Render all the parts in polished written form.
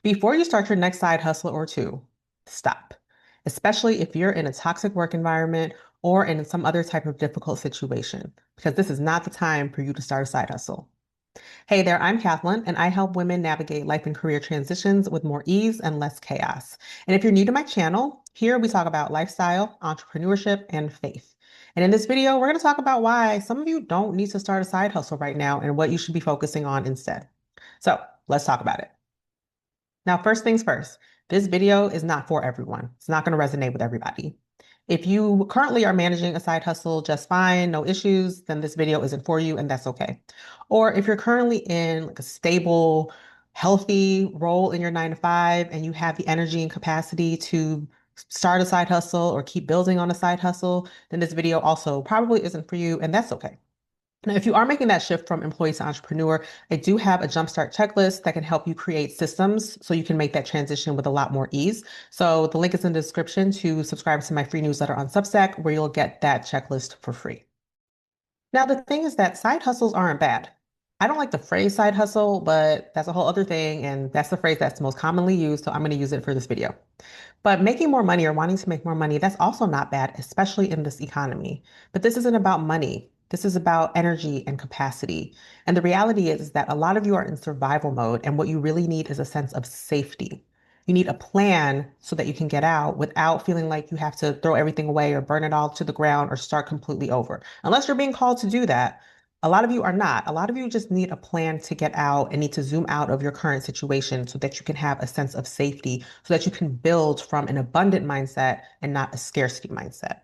Before you start your next side hustle or two, stop, especially if you're in a toxic work environment or in some other type of difficult situation, because this is not the time for you to start a side hustle. Hey there, I'm Kathleen, and I help women navigate life and career transitions with more ease and less chaos. And if you're new to my channel, here we talk about lifestyle, entrepreneurship, and faith. And in this video, we're going to talk about why some of you don't need to start a side hustle right now and what you should be focusing on instead. So let's talk about it. Now, first things first, this video is not for everyone. It's not going to resonate with everybody. If you currently are managing a side hustle just fine, no issues, then this video isn't for you, and that's okay. Or if you're currently in like a stable, healthy role in your 9 to 5 and you have the energy and capacity to start a side hustle or keep building on a side hustle, then this video also probably isn't for you, and that's okay. Now, if you are making that shift from employee to entrepreneur, I do have a jumpstart checklist that can help you create systems so you can make that transition with a lot more ease. So the link is in the description to subscribe to my free newsletter on Substack, where you'll get that checklist for free. Now, the thing is that side hustles aren't bad. I don't like the phrase side hustle, but that's a whole other thing. And that's the phrase that's most commonly used. So I'm going to use it for this video. But making more money or wanting to make more money, that's also not bad, especially in this economy. But this isn't about money. This is about energy and capacity. And the reality is that a lot of you are in survival mode, and what you really need is a sense of safety. You need a plan so that you can get out without feeling like you have to throw everything away or burn it all to the ground or start completely over. Unless you're being called to do that, a lot of you are not. A lot of you just need a plan to get out and need to zoom out of your current situation so that you can have a sense of safety, so that you can build from an abundant mindset and not a scarcity mindset.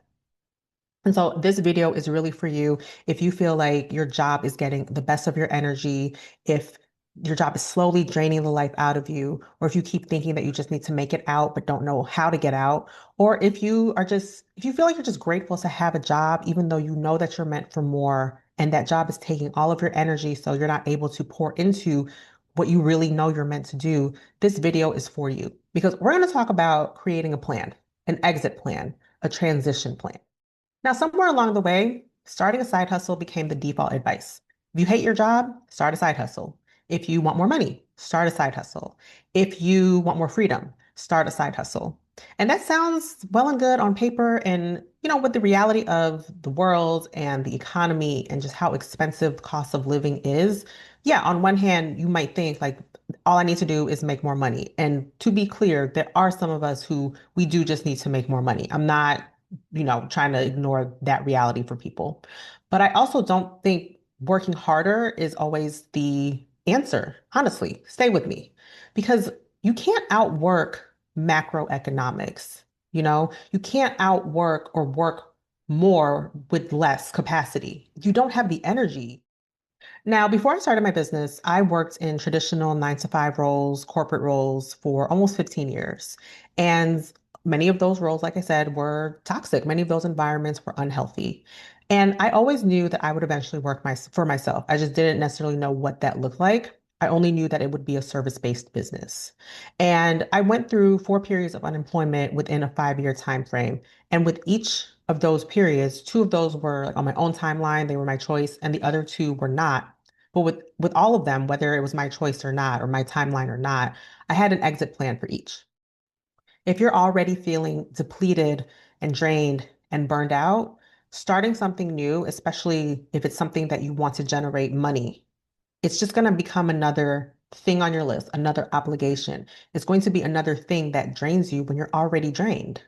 And so this video is really for you if you feel like your job is getting the best of your energy, if your job is slowly draining the life out of you, or if you keep thinking that you just need to make it out but don't know how to get out, or if you feel like you're just grateful to have a job, even though you know that you're meant for more and that job is taking all of your energy, so you're not able to pour into what you really know you're meant to do, this video is for you because we're going to talk about creating a plan, an exit plan, a transition plan. Now, somewhere along the way, starting a side hustle became the default advice. If you hate your job, start a side hustle. If you want more money, start a side hustle. If you want more freedom, start a side hustle. And that sounds well and good on paper. And, with the reality of the world and the economy and just how expensive the cost of living is, yeah, on one hand, you might think like, all I need to do is make more money. And to be clear, there are some of us who we do just need to make more money. I'm not trying to ignore that reality for people. But I also don't think working harder is always the answer. Honestly, stay with me because you can't outwork macroeconomics. You can't outwork or work more with less capacity. You don't have the energy. Now, before I started my business, I worked in traditional 9 to 5 roles, corporate roles for almost 15 years. And many of those roles, like I said, were toxic. Many of those environments were unhealthy. And I always knew that I would eventually for myself. I just didn't necessarily know what that looked like. I only knew that it would be a service-based business. And I went through 4 periods of unemployment within a 5-year time frame. And with each of those periods, 2 of those were like on my own timeline, they were my choice, and the other 2 were not. But with all of them, whether it was my choice or not, or my timeline or not, I had an exit plan for each. If you're already feeling depleted and drained and burned out, starting something new, especially if it's something that you want to generate money, it's just going to become another thing on your list, another obligation. It's going to be another thing that drains you when you're already drained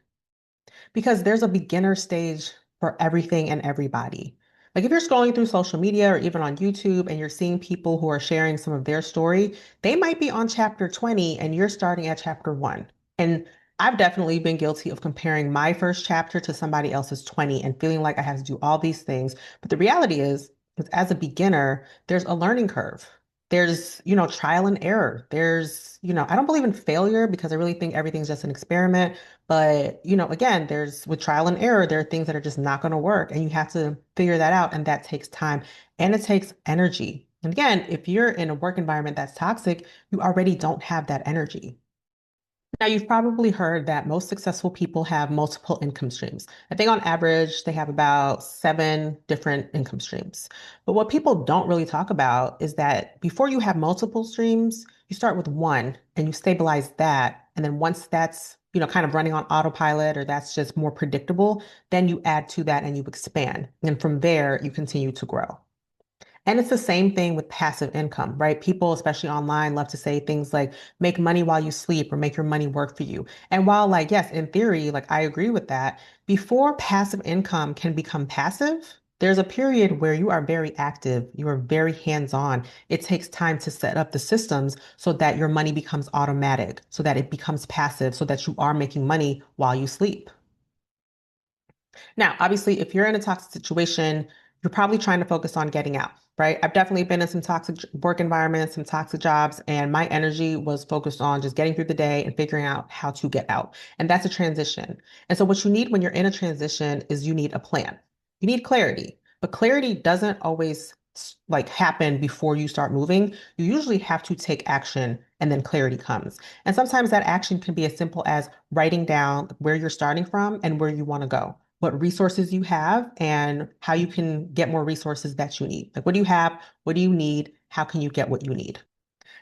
because there's a beginner stage for everything and everybody. Like if you're scrolling through social media or even on YouTube and you're seeing people who are sharing some of their story, they might be on chapter 20 and you're starting at chapter 1. And I've definitely been guilty of comparing my first chapter to somebody else's 20 and feeling like I have to do all these things. But the reality is as a beginner, there's a learning curve. There's, trial and error. There's, I don't believe in failure because I really think everything's just an experiment. But, again, there's with trial and error, there are things that are just not going to work and you have to figure that out. And that takes time and it takes energy. And again, if you're in a work environment that's toxic, you already don't have that energy. Now, you've probably heard that most successful people have multiple income streams. I think on average, they have about 7 different income streams. But what people don't really talk about is that before you have multiple streams, you start with one and you stabilize that. And then once that's, kind of running on autopilot or that's just more predictable, then you add to that and you expand. And from there, you continue to grow. And it's the same thing with passive income, right? People, especially online, love to say things like make money while you sleep or make your money work for you. And while, like, yes, in theory, like I agree with that, before passive income can become passive, there's a period where you are very active, you are very hands-on. It takes time to set up the systems so that your money becomes automatic, so that it becomes passive, so that you are making money while you sleep. Now, obviously, if you're in a toxic situation, you're probably trying to focus on getting out, right? I've definitely been in some toxic work environments, some toxic jobs, and my energy was focused on just getting through the day and figuring out how to get out. And that's a transition. And so, what you need when you're in a transition is you need a plan. You need clarity, but clarity doesn't always like happen before you start moving. You usually have to take action and then clarity comes. And sometimes that action can be as simple as writing down where you're starting from and where you want to go, what resources you have, and how you can get more resources that you need. Like, what do you have? What do you need? How can you get what you need?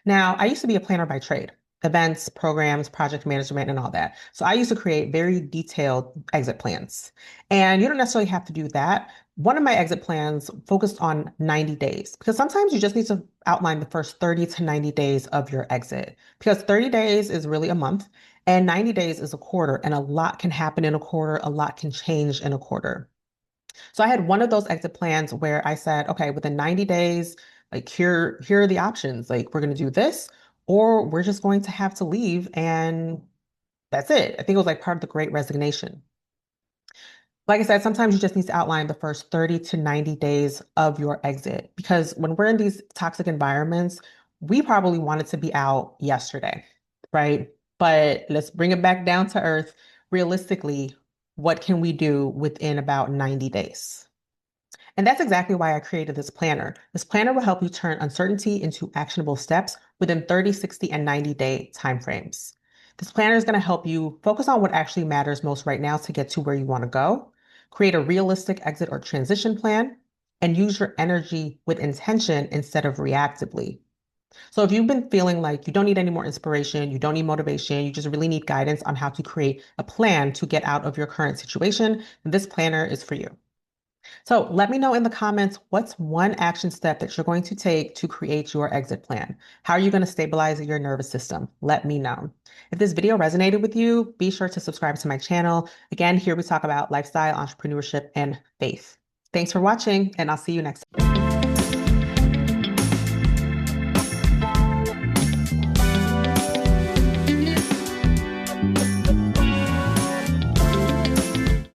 Now, I used to be a planner by trade, events, programs, project management, and all that. So I used to create very detailed exit plans. And you don't necessarily have to do that. One of my exit plans focused on 90 days because sometimes you just need to outline the first 30 to 90 days of your exit because 30 days is really a month and 90 days is a quarter, and a lot can happen in a quarter, a lot can change in a quarter. So I had one of those exit plans where I said, okay, within 90 days, like here are the options. Like we're going to do this, or we're just going to have to leave and that's it. I think it was like part of the Great Resignation. Like I said, sometimes you just need to outline the first 30 to 90 days of your exit because when we're in these toxic environments, we probably wanted to be out yesterday, right? But let's bring it back down to earth. Realistically, what can we do within about 90 days? And that's exactly why I created this planner. This planner will help you turn uncertainty into actionable steps within 30, 60, and 90-day timeframes. This planner is going to help you focus on what actually matters most right now to get to where you want to go, create a realistic exit or transition plan, and use your energy with intention instead of reactively. So if you've been feeling like you don't need any more inspiration, you don't need motivation, you just really need guidance on how to create a plan to get out of your current situation, then this planner is for you. So let me know in the comments what's one action step that you're going to take to create your exit plan. How are you going to stabilize your nervous system? Let me know. If this video resonated with you, be sure to subscribe to my channel. Again, here we talk about lifestyle, entrepreneurship, and faith. Thanks for watching, and I'll see you next time.